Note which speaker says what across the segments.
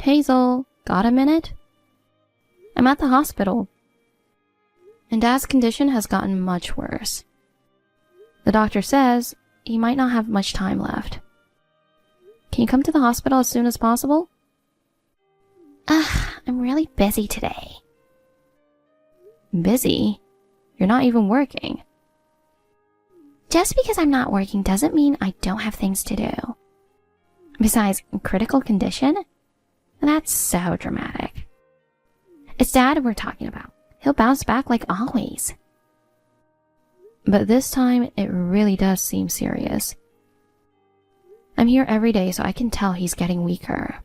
Speaker 1: Hazel, got a minute? I'm at the hospital, and Dad's condition has gotten much worse. The doctor says he might not have much time left. Can you come to the hospital as soon as possible?
Speaker 2: I'm really busy today.
Speaker 1: Busy? You're not even working.
Speaker 2: Just because I'm not working doesn't mean I don't have things to do.
Speaker 1: Besides, critical condition? That's so dramatic. It's Dad we're talking about. He'll bounce back like always. But this time, it really does seem serious. I'm here every day, so I can tell he's getting weaker.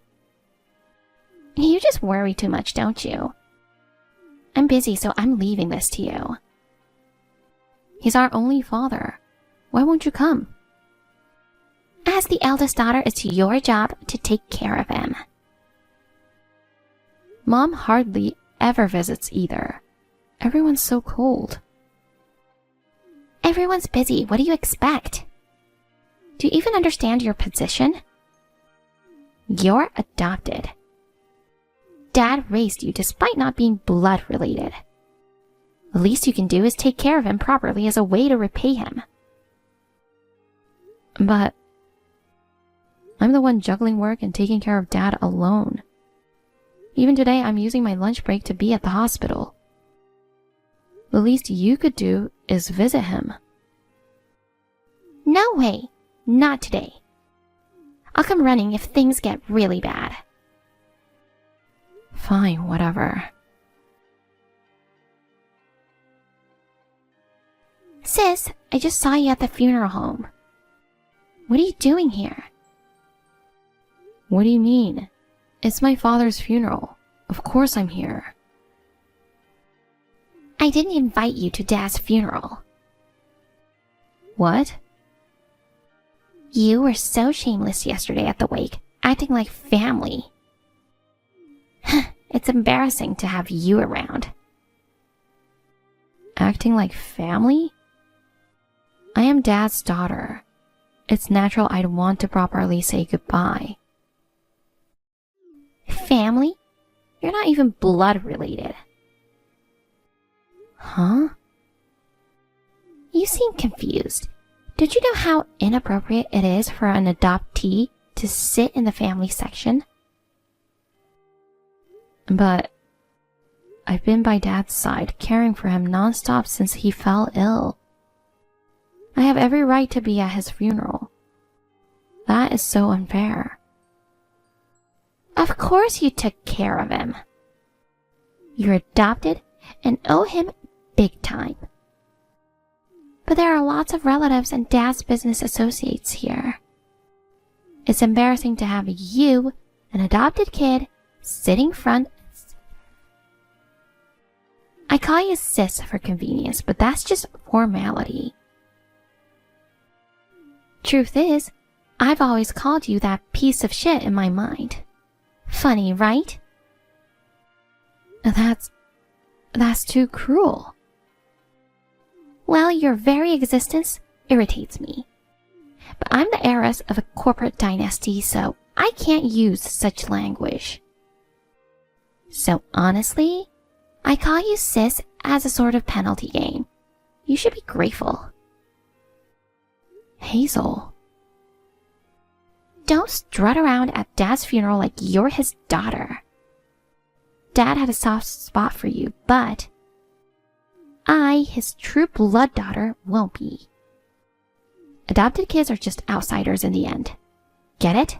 Speaker 2: You just worry too much, don't you? I'm busy, so I'm leaving this to you.
Speaker 1: He's our only father. Why won't you come?
Speaker 2: As the eldest daughter, it's your job to take care of him.
Speaker 1: Mom hardly ever visits either. Everyone's so cold.
Speaker 2: Everyone's busy. What do you expect? Do you even understand your position? You're adopted. Dad raised you despite not being blood related. The least you can do is take care of him properly as a way to repay him.
Speaker 1: But I'm the one juggling work and taking care of Dad alone. Even today, I'm using my lunch break to be at the hospital. The least you could do is visit him.
Speaker 2: No way. Not today. I'll come running if things get really bad.
Speaker 1: Fine, whatever.
Speaker 2: Sis, I just saw you at the funeral home. What are you doing here?
Speaker 1: What do you mean? It's my father's funeral. Of course I'm here.
Speaker 2: I didn't invite you to Dad's funeral.
Speaker 1: What?
Speaker 2: You were so shameless yesterday at the wake, acting like family. It's embarrassing to have you around.
Speaker 1: Acting like family? I am Dad's daughter. It's natural I'd want to properly say goodbye.
Speaker 2: Family? You're not even blood related.
Speaker 1: Huh?
Speaker 2: You seem confused. Did you know how inappropriate it is for an adoptee to sit in the family section?
Speaker 1: But I've been by Dad's side, caring for him nonstop since he fell ill. I have every right to be at his funeral. That is so unfair.
Speaker 2: Of course you took care of him. You're adopted and owe him big time. But there are lots of relatives and Dad's business associates here. It's embarrassing to have you, an adopted kid, sitting front. I call you sis for convenience, but that's just formality. Truth is, I've always called you that piece of shit in my mind. Funny, right?
Speaker 1: That's too cruel.
Speaker 2: Well, your very existence irritates me. But I'm the heiress of a corporate dynasty, so I can't use such language. So honestly, I call you sis as a sort of penalty game. You should be grateful.
Speaker 1: Hazel.
Speaker 2: Don't strut around at Dad's funeral like you're his daughter. Dad had a soft spot for you, but I, his true blood daughter, won't be. Adopted kids are just outsiders in the end. Get it?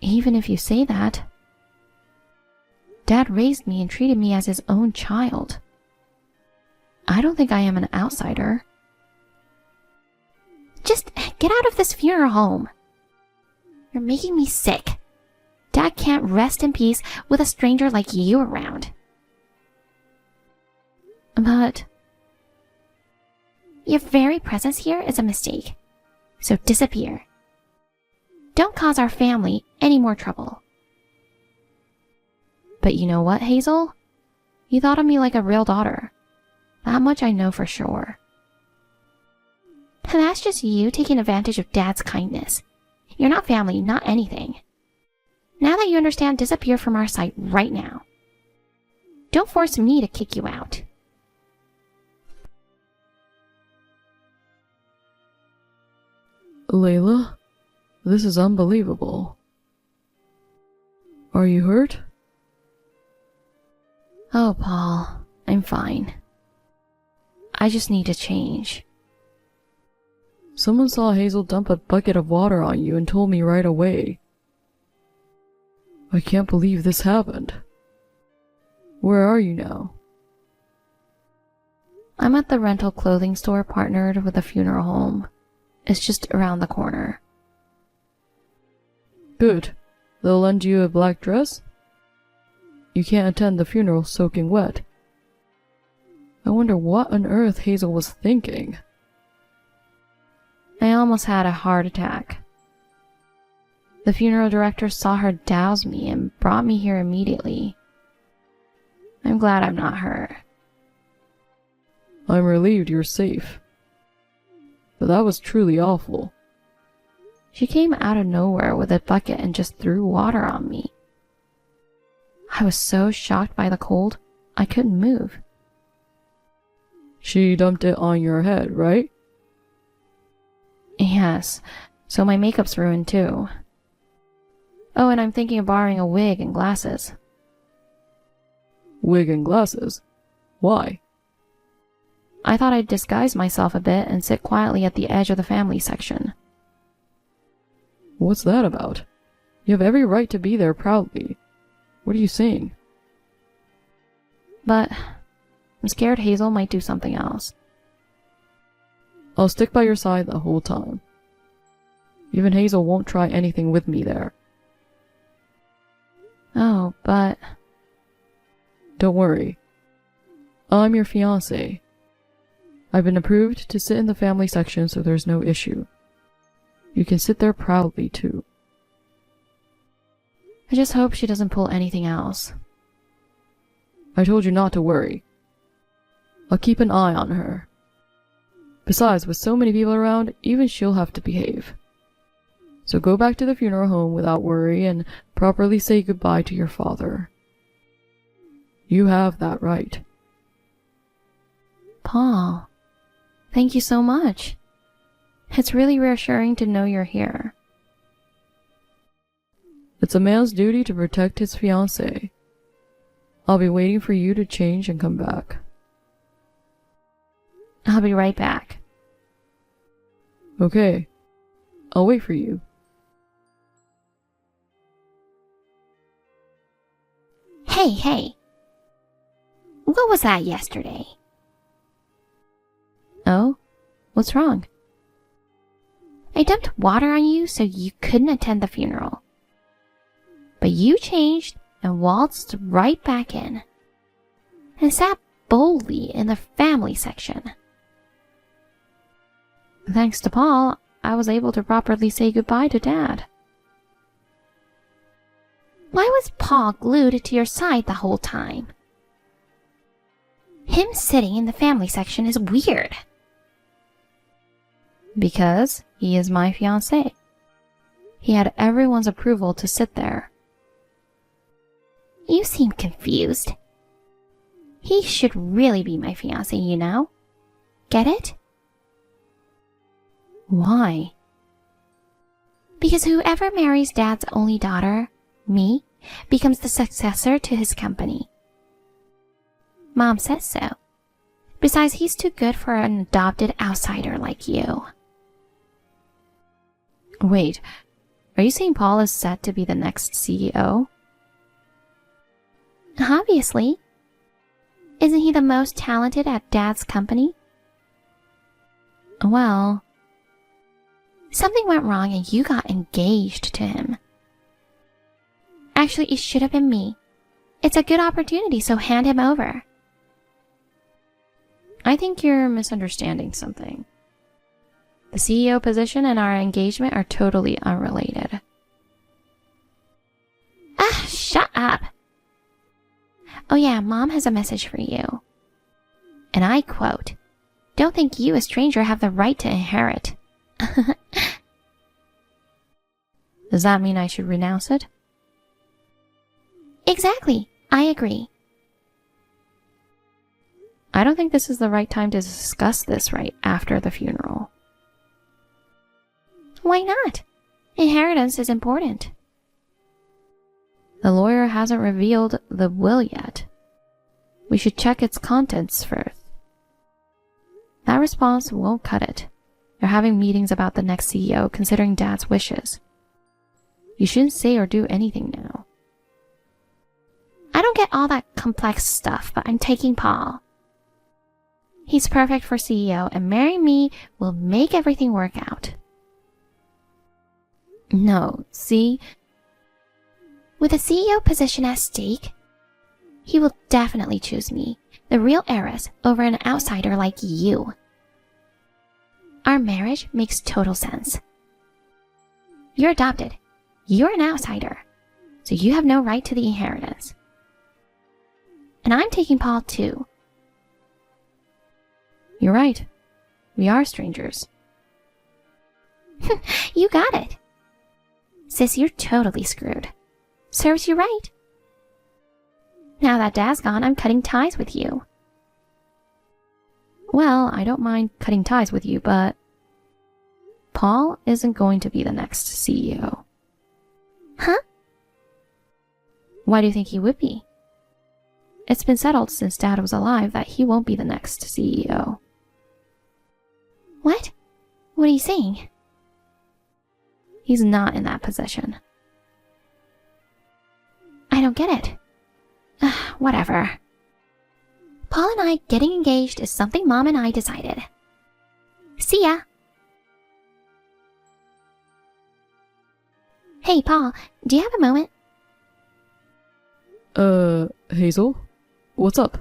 Speaker 1: Even if you say that, Dad raised me and treated me as his own child. I don't think I am an outsider.
Speaker 2: Just get out of this funeral home. You're making me sick. Dad can't rest in peace with a stranger like you around.
Speaker 1: But
Speaker 2: your very presence here is a mistake. So disappear. Don't cause our family any more trouble.
Speaker 1: But you know what, Hazel? You thought of me like a real daughter. That much I know for sure.
Speaker 2: That's just you taking advantage of Dad's kindness. You're not family, not anything. Now that you understand, disappear from our sight right now. Don't force me to kick you out.
Speaker 3: Layla, this is unbelievable. Are you hurt?
Speaker 1: Oh, Paul, I'm fine. I just need to change.
Speaker 3: Someone saw Hazel dump a bucket of water on you and told me right away. I can't believe this happened. Where are you now?
Speaker 1: I'm at the rental clothing store partnered with a funeral home. It's just around the corner.
Speaker 3: Good. They'll lend you a black dress? You can't attend the funeral soaking wet. I wonder what on earth Hazel was thinking.
Speaker 1: I almost had a heart attack. The funeral director saw her douse me and brought me here immediately. I'm glad I'm not her.
Speaker 3: I'm relieved you're safe. But that was truly awful.
Speaker 1: She came out of nowhere with a bucket and just threw water on me. I was so shocked by the cold, I couldn't move.
Speaker 3: She dumped it on your head, right?
Speaker 1: Yes, so my makeup's ruined too. Oh, and I'm thinking of borrowing a wig and glasses.
Speaker 3: Wig and glasses? Why?
Speaker 1: I thought I'd disguise myself a bit and sit quietly at the edge of the family section.
Speaker 3: What's that about? You have every right to be there proudly. What are you saying?
Speaker 1: But I'm scared Hazel might do something else.
Speaker 3: I'll stick by your side the whole time. Even Hazel won't try anything with me there.
Speaker 1: Oh, but...
Speaker 3: Don't worry. I'm your fiancé. I've been approved to sit in the family section, so there's no issue. You can sit there proudly, too.
Speaker 1: I just hope she doesn't pull anything else.
Speaker 3: I told you not to worry. I'll keep an eye on her. Besides, with so many people around, even she'll have to behave. So go back to the funeral home without worry and properly say goodbye to your father. You have that right.
Speaker 1: Paul, thank you so much. It's really reassuring to know you're here.
Speaker 3: It's a man's duty to protect his fiancée. I'll be waiting for you to change and come back.
Speaker 1: I'll be right back.
Speaker 3: Okay. I'll wait for you.
Speaker 2: Hey. What was that yesterday?
Speaker 1: Oh? What's wrong?
Speaker 2: I dumped water on you so you couldn't attend the funeral. But you changed and waltzed right back in. And sat boldly in the family section.
Speaker 1: Thanks to Paul, I was able to properly say goodbye to Dad.
Speaker 2: Why was Paul glued to your side the whole time? Him sitting in the family section is weird.
Speaker 1: Because he is my fiancé. He had everyone's approval to sit there.
Speaker 2: You seem confused. He should really be my fiancé, you know? Get it?
Speaker 1: Why?
Speaker 2: Because whoever marries Dad's only daughter, me, becomes the successor to his company. Mom says so. Besides, he's too good for an adopted outsider like you.
Speaker 1: Wait, are you saying Paul is set to be the next CEO?
Speaker 2: Obviously. Isn't he the most talented at Dad's company?
Speaker 1: Well...
Speaker 2: Something went wrong and you got engaged to him. Actually, it should have been me. It's a good opportunity, so hand him over.
Speaker 1: I think you're misunderstanding something. The CEO position and our engagement are totally unrelated.
Speaker 2: Ah, shut up. Oh yeah, Mom has a message for you. And I quote, "Don't think you, a stranger, have the right to inherit."
Speaker 1: Does that mean I should renounce it?
Speaker 2: Exactly. I agree.
Speaker 1: I don't think this is the right time to discuss this right after the funeral.
Speaker 2: Why not? Inheritance is important.
Speaker 1: The lawyer hasn't revealed the will yet. We should check its contents first. That response won't cut it. They're having meetings about the next CEO considering Dad's wishes. You shouldn't say or do anything now.
Speaker 2: I don't get all that complex stuff, but I'm taking Paul. He's perfect for CEO, and marrying me will make everything work out.
Speaker 1: No, see?
Speaker 2: With a CEO position at stake, he will definitely choose me, the real heiress, over an outsider like you. Our marriage makes total sense. You're adopted. You're an outsider, so you have no right to the inheritance. And I'm taking Paul too.
Speaker 1: You're right. We are strangers.
Speaker 2: You got it. Sis, you're totally screwed. Serves you right. Now that Dad's gone, I'm cutting ties with you.
Speaker 1: Well, I don't mind cutting ties with you, but Paul isn't going to be the next CEO.
Speaker 2: Huh?
Speaker 1: Why do you think he would be? It's been settled since Dad was alive that he won't be the next CEO.
Speaker 2: What? What are you saying?
Speaker 1: He's not in that position.
Speaker 2: I don't get it. Whatever. Paul and I getting engaged is something Mom and I decided. See ya. Hey, Paul, do you have a moment?
Speaker 3: Hazel? What's up?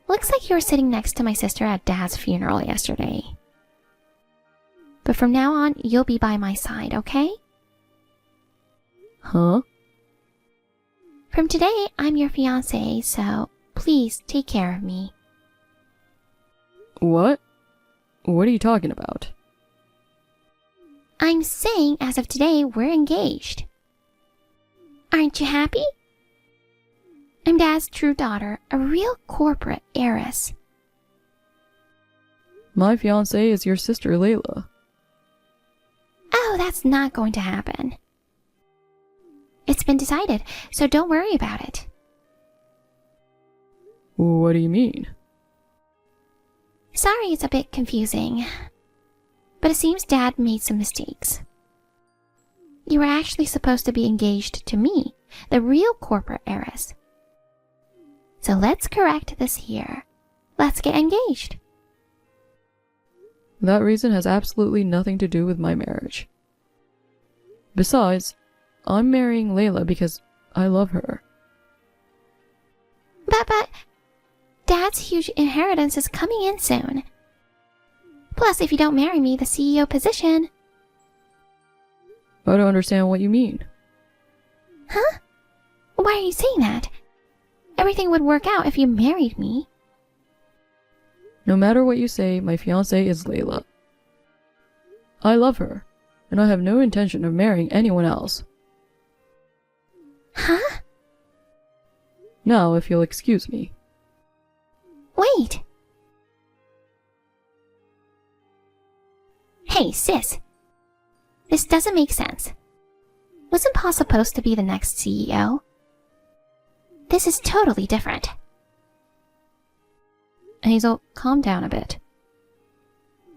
Speaker 2: Looks like you were sitting next to my sister at Dad's funeral yesterday. But from now on, you'll be by my side, okay?
Speaker 3: Huh?
Speaker 2: From today, I'm your fiancé, so please take care of me.
Speaker 3: What? What are you talking about?
Speaker 2: I'm saying as of today, we're engaged. Aren't you happy? I'm Dad's true daughter, a real corporate heiress.
Speaker 3: My fiancée is your sister Layla.
Speaker 2: Oh, that's not going to happen. It's been decided, so don't worry about it.
Speaker 3: What do you mean?
Speaker 2: Sorry it's a bit confusing, but it seems Dad made some mistakes. You were actually supposed to be engaged to me, the real corporate heiress. So let's correct this here. Let's get engaged.
Speaker 3: That reason has absolutely nothing to do with my marriage. Besides, I'm marrying Layla because I love her.
Speaker 2: But, Dad's huge inheritance is coming in soon. Plus, if you don't marry me, the CEO position...
Speaker 3: I don't understand what you mean.
Speaker 2: Huh? Why are you saying that? Everything would work out if you married me.
Speaker 3: No matter what you say, my fiancée is Layla. I love her, and I have no intention of marrying anyone else.
Speaker 2: Huh?
Speaker 3: Now, if you'll excuse me.
Speaker 2: Wait. Hey, sis. This doesn't make sense. Wasn't Paul supposed to be the next CEO? This is totally different.
Speaker 1: Hazel, calm down a bit.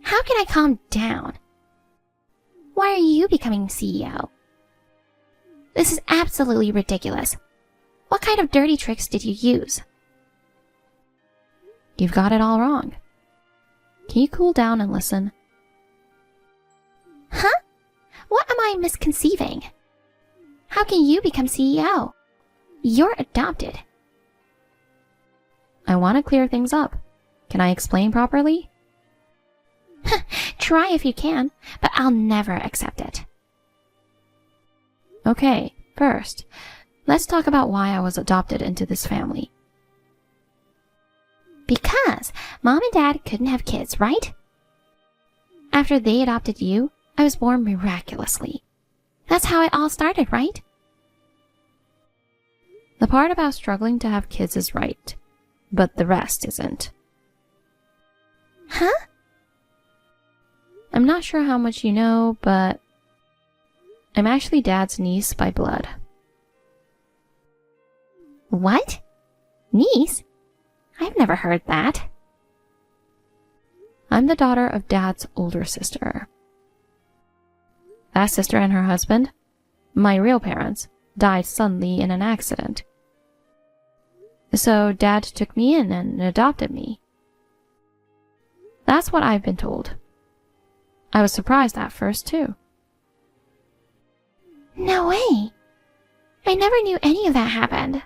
Speaker 2: How can I calm down? Why are you becoming CEO? This is absolutely ridiculous. What kind of dirty tricks did you use?
Speaker 1: You've got it all wrong. Can you cool down and listen?
Speaker 2: Huh? What am I misconceiving? How can you become CEO? You're adopted.
Speaker 1: I want to clear things up. Can I explain properly?
Speaker 2: Try if you can, but I'll never accept it.
Speaker 1: Okay, first, let's talk about why I was adopted into this family.
Speaker 2: Because Mom and Dad couldn't have kids, right? After they adopted you, I was born miraculously. That's how it all started, right?
Speaker 1: The part about struggling to have kids is right, but the rest isn't.
Speaker 2: Huh?
Speaker 1: I'm not sure how much you know, but I'm actually Dad's niece by blood.
Speaker 2: What? Niece? I've never heard that.
Speaker 1: I'm the daughter of Dad's older sister. That sister and her husband, my real parents, died suddenly in an accident. So Dad took me in and adopted me. That's what I've been told. I was surprised at first, too.
Speaker 2: No way. I never knew any of that happened.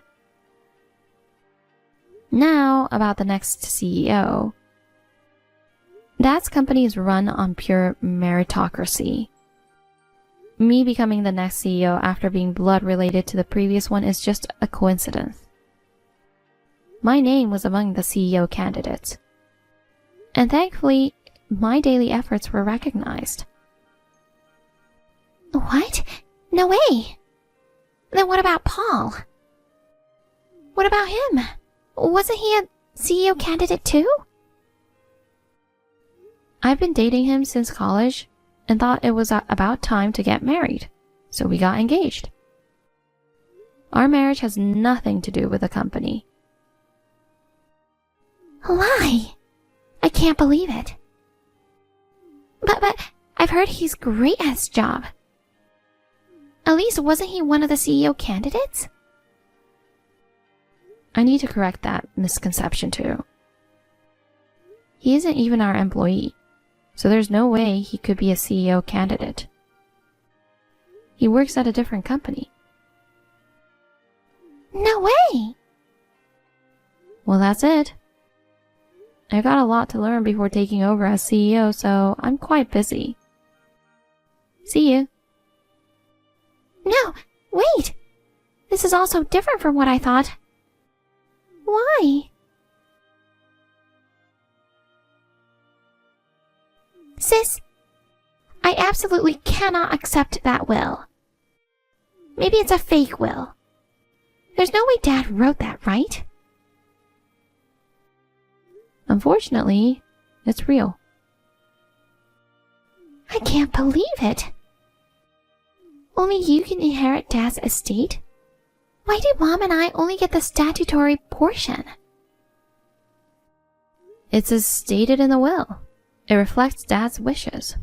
Speaker 1: Now, about the next CEO. Dad's company is run on pure meritocracy. Me becoming the next CEO after being blood related to the previous one is just a coincidence. My name was among the CEO candidates. And thankfully, my daily efforts were recognized.
Speaker 2: What? No way. Then what about Paul? What about him? Wasn't he a CEO candidate too?
Speaker 1: I've been dating him since college and thought it was about time to get married, so we got engaged. Our marriage has nothing to do with the company.
Speaker 2: Lie. I can't believe it. But I've heard he's great at his job. At least wasn't he one of the CEO candidates?
Speaker 1: I need to correct that misconception too. He isn't even our employee, so there's no way he could be a CEO candidate. He works at a different company.
Speaker 2: No way!
Speaker 1: Well, that's it. I've got a lot to learn before taking over as CEO, so I'm quite busy. See you.
Speaker 2: No, wait! This is also different from what I thought. Why? Sis, I absolutely cannot accept that will. Maybe it's a fake will. There's no way Dad wrote that, right?
Speaker 1: Unfortunately, it's real.
Speaker 2: I can't believe it. Only you can inherit Dad's estate? Why do Mom and I only get the statutory portion?
Speaker 1: It's as stated in the will. It reflects Dad's wishes.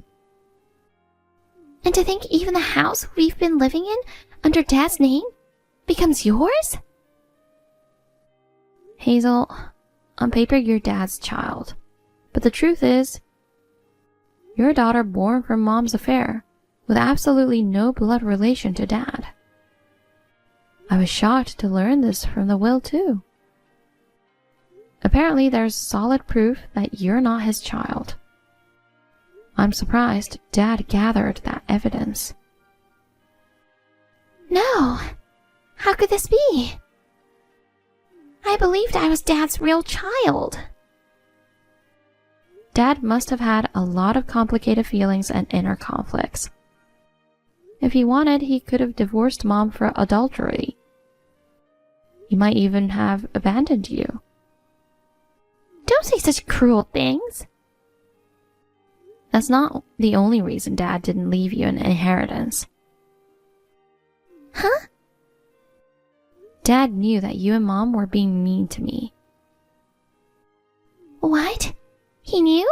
Speaker 2: And to think even the house we've been living in under Dad's name becomes yours?
Speaker 1: Hazel, on paper you're Dad's child. But the truth is, you're a daughter born from Mom's affair, with absolutely no blood relation to Dad. I was shocked to learn this from the will too. Apparently there's solid proof that you're not his child. I'm surprised Dad gathered that evidence.
Speaker 2: No! How could this be? I believed I was Dad's real child.
Speaker 1: Dad must have had a lot of complicated feelings and inner conflicts. If he wanted, he could have divorced Mom for adultery. He might even have abandoned you.
Speaker 2: Don't say such cruel things.
Speaker 1: That's not the only reason Dad didn't leave you an inheritance.
Speaker 2: Huh?
Speaker 1: Dad knew that you and Mom were being mean to me.
Speaker 2: What? He knew?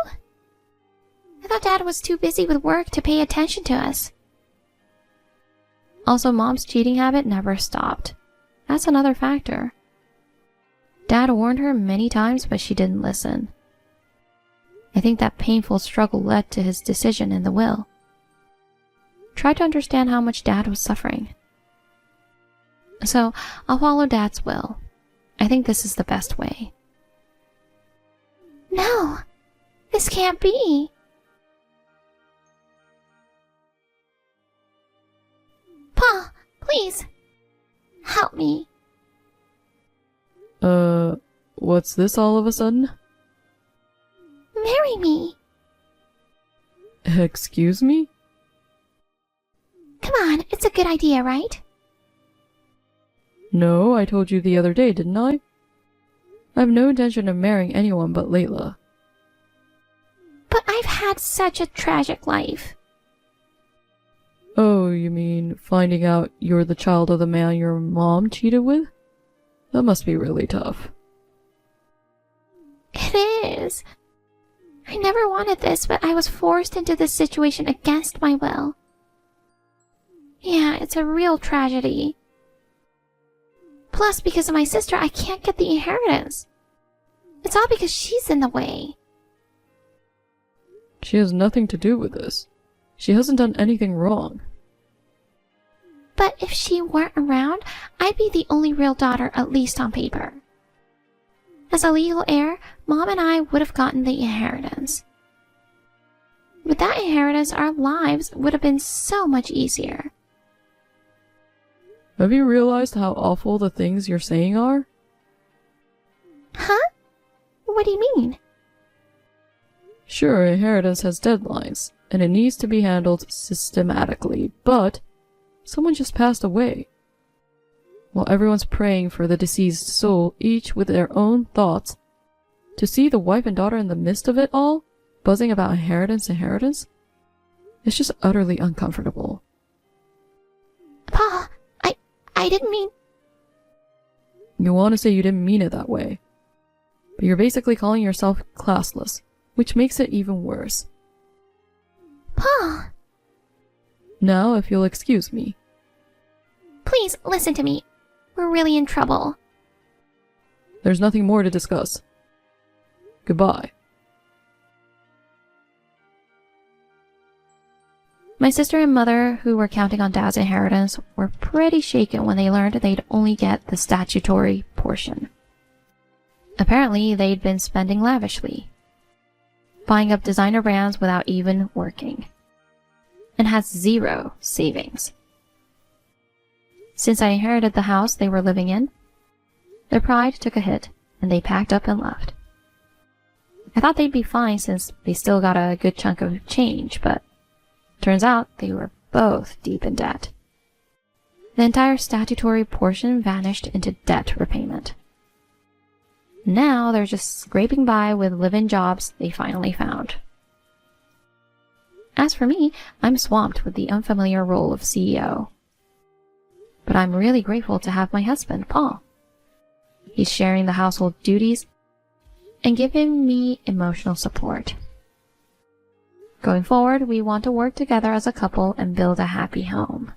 Speaker 2: I thought Dad was too busy with work to pay attention to us.
Speaker 1: Also, Mom's cheating habit never stopped. That's another factor. Dad warned her many times, but she didn't listen. I think that painful struggle led to his decision in the will. Try to understand how much Dad was suffering. So, I'll follow Dad's will. I think this is the best way.
Speaker 2: No, this can't be. Pa, please, help me.
Speaker 3: What's this all of a sudden?
Speaker 2: Marry me.
Speaker 3: Excuse me?
Speaker 2: Come on, it's a good idea, right?
Speaker 3: No, I told you the other day, didn't I? I have no intention of marrying anyone but Layla.
Speaker 2: But I've had such a tragic life.
Speaker 3: Oh, you mean finding out you're the child of the man your mom cheated with? That must be really tough.
Speaker 2: It is. I never wanted this, but I was forced into this situation against my will. Yeah, it's a real tragedy. Plus, because of my sister, I can't get the inheritance. It's all because she's in the way.
Speaker 3: She has nothing to do with this. She hasn't done anything wrong.
Speaker 2: But if she weren't around, I'd be the only real daughter, at least on paper. As a legal heir, Mom and I would have gotten the inheritance. With that inheritance, our lives would have been so much easier.
Speaker 3: Have you realized how awful the things you're saying are?
Speaker 2: Huh? What do you mean?
Speaker 3: Sure, inheritance has deadlines, and it needs to be handled systematically, but someone just passed away. While everyone's praying for the deceased soul, each with their own thoughts, to see the wife and daughter in the midst of it all, buzzing about inheritance, it's just utterly uncomfortable.
Speaker 2: Pa, I didn't mean...
Speaker 3: You want to say you didn't mean it that way, but you're basically calling yourself classless, which makes it even worse.
Speaker 2: Pa!
Speaker 3: Now, if you'll excuse me.
Speaker 2: Please, listen to me. We're really in trouble.
Speaker 3: There's nothing more to discuss. Goodbye.
Speaker 1: My sister and mother, who were counting on Dad's inheritance, were pretty shaken when they learned they'd only get the statutory portion. Apparently, they'd been spending lavishly, buying up designer brands without even working, and had zero savings. Since I inherited the house they were living in, their pride took a hit, and they packed up and left. I thought they'd be fine since they still got a good chunk of change, but turns out they were both deep in debt. The entire statutory portion vanished into debt repayment. Now they're just scraping by with live-in jobs they finally found. As for me, I'm swamped with the unfamiliar role of CEO. But I'm really grateful to have my husband, Paul. He's sharing the household duties and giving me emotional support. Going forward, we want to work together as a couple and build a happy home.